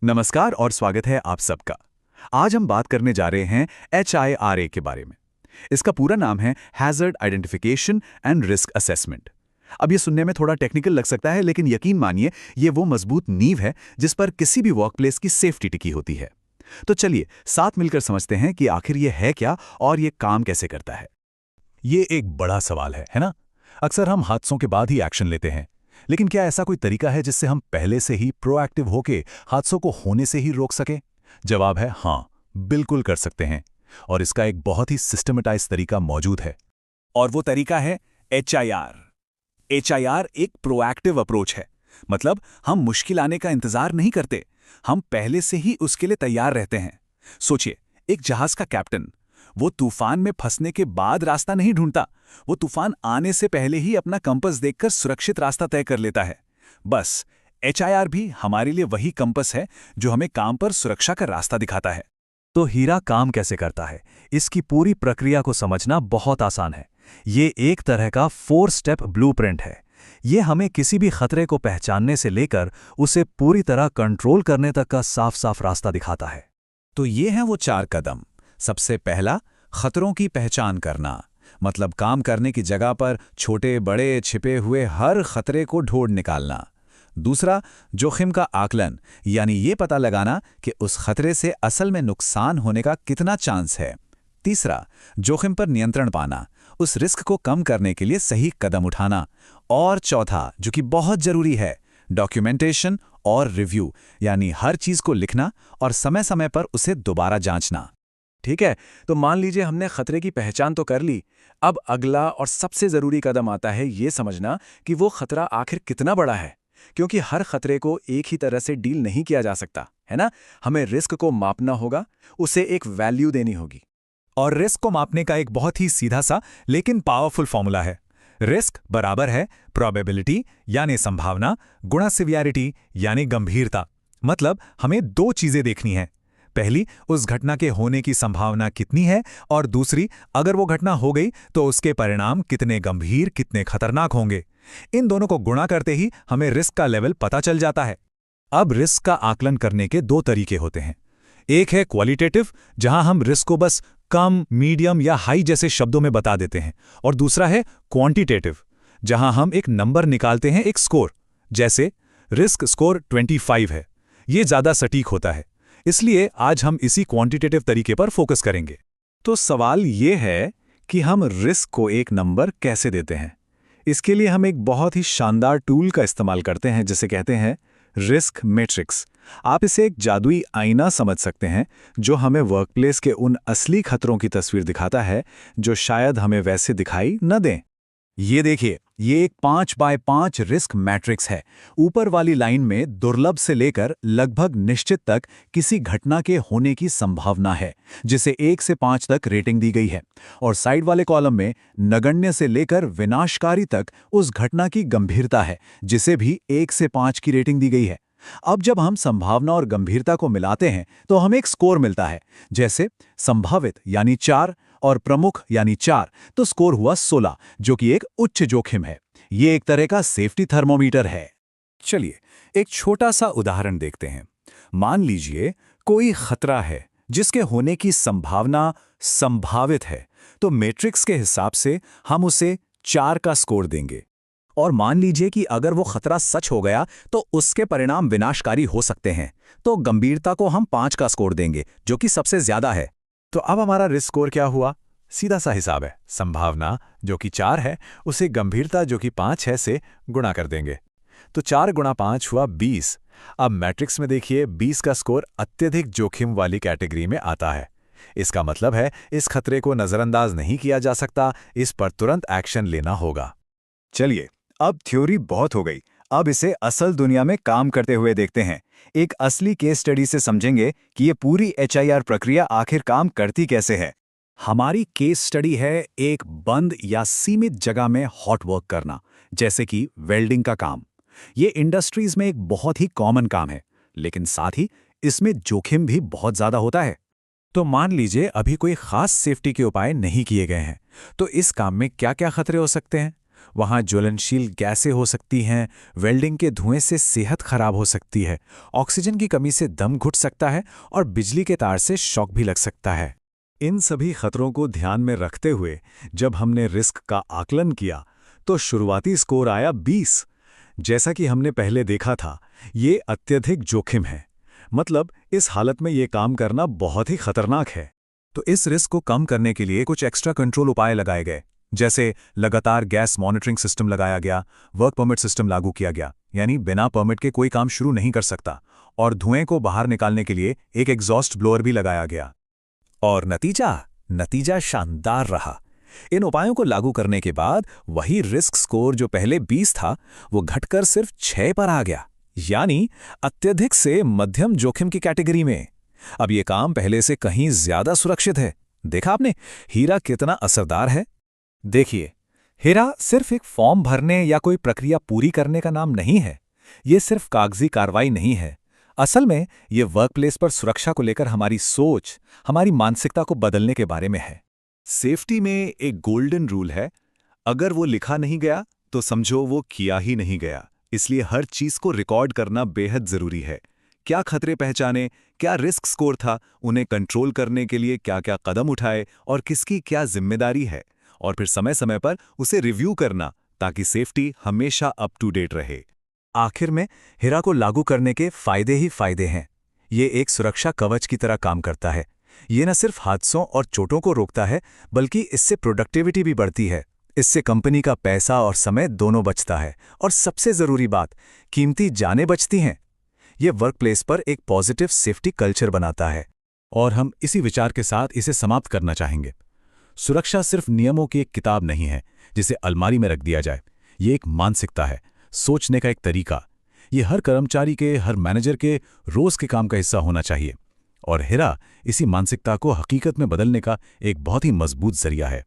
नमस्कार और स्वागत है आप सबका। आज हम बात करने जा रहे हैं HIRA के बारे में। इसका पूरा नाम है hazard identification and risk assessment. अब ये सुनने में थोड़ा टेक्निकल लग सकता है, लेकिन यकीन मानिए ये वो मजबूत नींव है जिस पर किसी भी वर्कप्लेस की सेफ्टी टिकी होती है। तो चलिए साथ मिलकर समझते हैं कि आखिर ये है क्या और ये काम कैसे करता है। ये एक बड़ा सवाल है ना? अक्सर हम हादसों के बाद ही एक्शन लेते हैं, लेकिन क्या ऐसा कोई तरीका है जिससे हम पहले से ही प्रोएक्टिव होके हादसों को होने से ही रोक सकें? जवाब है हाँ, बिल्कुल कर सकते हैं। और इसका एक बहुत ही सिस्टमेटाइज तरीका मौजूद है। और वो तरीका है HIR। HIR एक प्रोएक्टिव अप्रोच है। मतलब हम मुश्किल आने का इंतजार नहीं करते, हम पहले से ही उसके लिए तैयार रहते हैं। सोचिए, एक जहाज का कैप्टन, वो तूफान में फंसने के बाद रास्ता नहीं ढूंढता, वो तूफान आने से पहले ही अपना कंपास देखकर सुरक्षित रास्ता तय कर लेता है। बस HIR भी हमारे लिए वही कंपास है जो हमें काम पर सुरक्षा का रास्ता दिखाता है। तो हीरा काम कैसे करता है, इसकी पूरी प्रक्रिया को समझना बहुत आसान है। ये एक तरह का 4 स्टेप ब्लूप्रिंट है। ये हमें किसी भी खतरे को पहचानने से लेकर उसे पूरी तरह कंट्रोल करने तक का साफ साफ रास्ता दिखाता है। तो ये हैं वो 4 कदम। सबसे पहला, खतरों की पहचान करना। मतलब काम करने की जगह पर छोटे बड़े छिपे हुए हर खतरे को ढूंढ निकालना। दूसरा, जोखिम का आकलन, यानी ये पता लगाना कि उस खतरे से असल में नुकसान होने का कितना चांस है। तीसरा, जोखिम पर नियंत्रण पाना, उस रिस्क को कम करने के लिए सही कदम उठाना। और चौथा, जो कि बहुत जरूरी है, डॉक्यूमेंटेशन और रिव्यू, यानी हर चीज को लिखना और समय समय पर उसे दोबारा जांचना। ठीक है, तो मान लीजिए हमने खतरे की पहचान तो कर ली। अब अगला और सबसे जरूरी कदम आता है ये समझना कि वो खतरा आखिर कितना बड़ा है, क्योंकि हर खतरे को एक ही तरह से डील नहीं किया जा सकता, है ना? हमें रिस्क को मापना होगा, उसे एक वैल्यू देनी होगी। और रिस्क को मापने का एक बहुत ही सीधा सा लेकिन पावरफुल फॉर्मूला है। रिस्क बराबर है प्रोबेबिलिटी यानी संभावना गुणा सिवियरिटी यानी गंभीरता। मतलब हमें 2 चीजें देखनी है। पहली, उस घटना के होने की संभावना कितनी है, और दूसरी, अगर वो घटना हो गई तो उसके परिणाम कितने गंभीर, कितने खतरनाक होंगे। इन दोनों को गुणा करते ही हमें रिस्क का लेवल पता चल जाता है। अब रिस्क का आकलन करने के 2 तरीके होते हैं। एक है क्वालिटेटिव, जहां हम रिस्क को बस कम, मीडियम या हाई जैसे शब्दों में बता देते हैं, और दूसरा है क्वांटिटेटिव, जहां हम एक नंबर निकालते हैं, एक स्कोर। जैसे रिस्क स्कोर 25 है। ये ज्यादा सटीक होता है, इसलिए आज हम इसी क्वांटिटेटिव तरीके पर फोकस करेंगे। तो सवाल ये है कि हम रिस्क को एक नंबर कैसे देते हैं। इसके लिए हम एक बहुत ही शानदार टूल का इस्तेमाल करते हैं जिसे कहते हैं रिस्क मैट्रिक्स। आप इसे एक जादुई आईना समझ सकते हैं जो हमें वर्कप्लेस के उन असली खतरों की तस्वीर दिखाता है जो शायद हमें वैसे दिखाई न दें। ये देखिए, ये एक 5 बाय 5 रिस्क मैट्रिक्स है। ऊपर वाली लाइन में दुर्लभ से लेकर लगभग निश्चित तक किसी घटना के होने की संभावना है, जिसे 1 से 5 तक रेटिंग दी गई है। और साइड वाले कॉलम में नगण्य से लेकर विनाशकारी तक उस घटना की गंभीरता है, जिसे भी 1 से 5 की रेटिंग दी गई है। अब जब हम संभावना और गंभीरता को मिलाते हैं तो हमें एक स्कोर मिलता है। जैसे संभावित यानी 4 और प्रमुख यानी 4, तो स्कोर हुआ 16, जो कि एक उच्च जोखिम है। ये एक तरह का सेफ्टी थर्मोमीटर है। चलिए एक छोटा सा उदाहरण देखते हैं। मान लीजिए कोई खतरा है जिसके होने की संभावना संभावित है, तो मैट्रिक्स के हिसाब से हम उसे 4 का स्कोर देंगे। और मान लीजिए कि अगर वो खतरा सच हो गया तो उसके परिणाम विनाशकारी हो सकते हैं, तो गंभीरता को हम 5 का स्कोर देंगे, जो कि सबसे ज्यादा है। तो अब हमारा रिस्क स्कोर क्या हुआ? सीधा सा हिसाब है। संभावना जो कि 4 है, उसे गंभीरता जो कि 5 है से गुणा कर देंगे। तो 4 गुणा 5 हुआ 20। अब मैट्रिक्स में देखिए, 20 का स्कोर अत्यधिक जोखिम वाली कैटेगरी में आता है। इसका मतलब है इस खतरे को नजरअंदाज नहीं किया जा सकता, इस पर तुरंत एक्शन लेना होगा। चलिए, अब थ्योरी बहुत हो गई, अब इसे असल दुनिया में काम करते हुए देखते हैं। एक असली केस स्टडी से समझेंगे कि ये पूरी HIR प्रक्रिया आखिर काम करती कैसे है। हमारी केस स्टडी है एक बंद या सीमित जगह में हॉट वर्क करना, जैसे कि वेल्डिंग का काम। ये इंडस्ट्रीज में एक बहुत ही कॉमन काम है, लेकिन साथ ही इसमें जोखिम भी बहुत ज्यादा होता है। तो मान लीजिए अभी कोई खास सेफ्टी के उपाय नहीं किए गए हैं, तो इस काम में क्या क्या खतरे हो सकते हैं? वहाँ ज्वलनशील गैसें हो सकती हैं, वेल्डिंग के धुएं से सेहत खराब हो सकती है, ऑक्सीजन की कमी से दम घुट सकता है और बिजली के तार से शॉक भी लग सकता है। इन सभी खतरों को ध्यान में रखते हुए जब हमने रिस्क का आकलन किया तो शुरुआती स्कोर आया 20। जैसा कि हमने पहले देखा था, ये अत्यधिक जोखिम है। मतलब इस हालत में ये काम करना बहुत ही खतरनाक है। तो इस रिस्क को कम करने के लिए कुछ एक्स्ट्रा कंट्रोल उपाय लगाए गए, जैसे लगातार गैस मॉनिटरिंग सिस्टम लगाया गया, वर्क परमिट सिस्टम लागू किया गया, यानी बिना परमिट के कोई काम शुरू नहीं कर सकता, और धुएं को बाहर निकालने के लिए एक एग्जॉस्ट ब्लोअर भी लगाया गया। और नतीजा शानदार रहा। इन उपायों को लागू करने के बाद वही रिस्क स्कोर जो पहले 20 था, वो घटकर सिर्फ 6 पर आ गया, यानी अत्यधिक से मध्यम जोखिम की कैटेगरी में। अब ये काम पहले से कहीं ज्यादा सुरक्षित है। देखा आपने हीरा कितना असरदार है? देखिए, हीरा सिर्फ एक फॉर्म भरने या कोई प्रक्रिया पूरी करने का नाम नहीं है। ये सिर्फ कागजी कार्रवाई नहीं है। असल में ये वर्कप्लेस पर सुरक्षा को लेकर हमारी सोच, हमारी मानसिकता को बदलने के बारे में है। सेफ्टी में एक गोल्डन रूल है, अगर वो लिखा नहीं गया तो समझो वो किया ही नहीं गया। इसलिए हर चीज को रिकॉर्ड करना बेहद जरूरी है। क्या खतरे पहचाने, क्या रिस्क स्कोर था, उन्हें कंट्रोल करने के लिए क्या क्या कदम उठाए और किसकी क्या जिम्मेदारी है, और फिर समय समय पर उसे रिव्यू करना ताकि सेफ्टी हमेशा अप टू डेट रहे। आखिर में हीरा को लागू करने के फायदे ही फायदे हैं। ये एक सुरक्षा कवच की तरह काम करता है। ये न सिर्फ हादसों और चोटों को रोकता है, बल्कि इससे प्रोडक्टिविटी भी बढ़ती है। इससे कंपनी का पैसा और समय दोनों बचता है, और सबसे जरूरी बात, कीमती जानें बचती हैं। ये वर्कप्लेस पर एक पॉजिटिव सेफ्टी कल्चर बनाता है। और हम इसी विचार के साथ इसे समाप्त करना चाहेंगे। सुरक्षा सिर्फ नियमों की एक किताब नहीं है जिसे अलमारी में रख दिया जाए। ये एक मानसिकता है, सोचने का एक तरीका। ये हर कर्मचारी के, हर मैनेजर के रोज के काम का हिस्सा होना चाहिए। और हीरा इसी मानसिकता को हकीकत में बदलने का एक बहुत ही मजबूत जरिया है।